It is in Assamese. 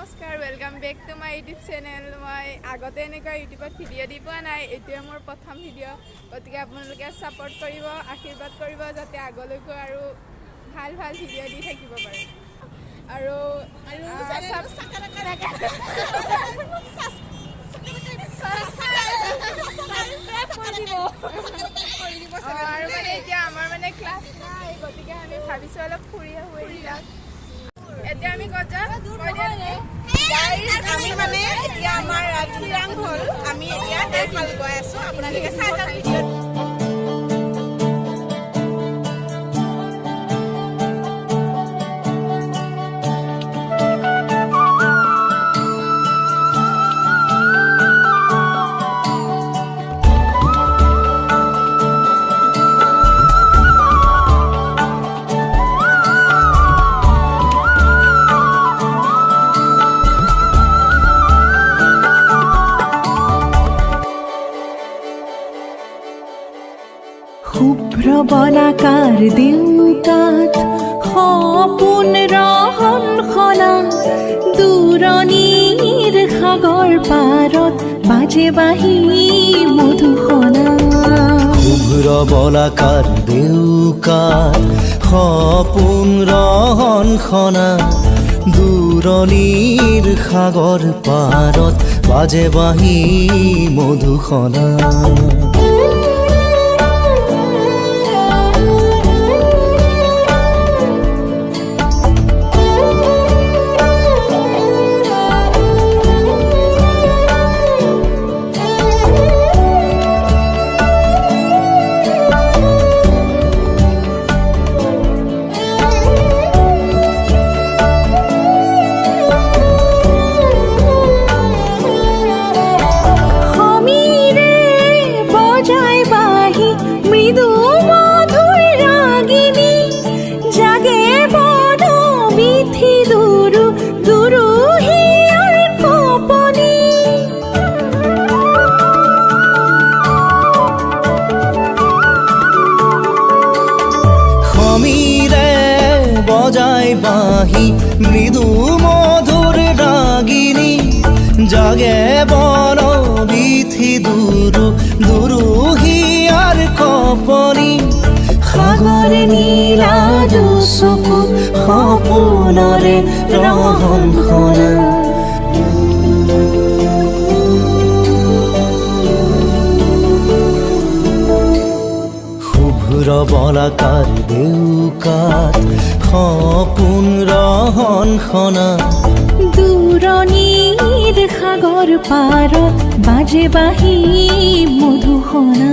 নমস্কাৰ welcome back to my YouTube channel. মই আগতে এনেকুৱা ইউটিউবত ভিডিঅ' দি পোৱা নাই, এইটোৱে মোৰ প্ৰথম ভিডিঅ'। গতিকে আপোনালোকে ছাপোৰ্ট কৰিব, আশীৰ্বাদ কৰিব যাতে আগলৈকো আৰু ভাল ভাল ভিডিঅ' দি থাকিব পাৰে। আৰু মানে এতিয়া আমাৰ মানে ক্লাছ নাই, গতিকে আমি ভাবিছোঁ অলপ ফুৰি আহোঁ এইবিলাক। এতিয়া আমি ক'ত যাম? আমি মানে এতিয়া আমাৰ ৰাতিৰাং হ'ল, আমি এতিয়া দেখাল গৈ আছোঁ, আপোনালোকে চাই যাওক ভিডিঅ'ত। শুভ্ৰ বলাকাৰ দেউকাত সপোন ৰহন সলা দূৰণিৰ সাগৰ পাৰত বাজে বাঁহী মধুসনা। শুভ্ৰ বলাকাৰ দেউকাত সপোন ৰহন সনা দূৰণিৰ সাগৰ পাৰত বাজে বাঁহী মধুসনা। বজাই বাঁহী মৃদু মধুৰ ৰাগিনী জাগে বন বিথি দুৰু দুৰু হিয়াৰ কপনি। সাগৰ নীলা চকু সপোনৰে ৰহন সনা। শুভ্ৰ বলাকাৰ দেউকাত সপোন ৰহন সনা দূৰণিৰ সাগৰ পাৰত বাজে বাঁহী মধুসনা।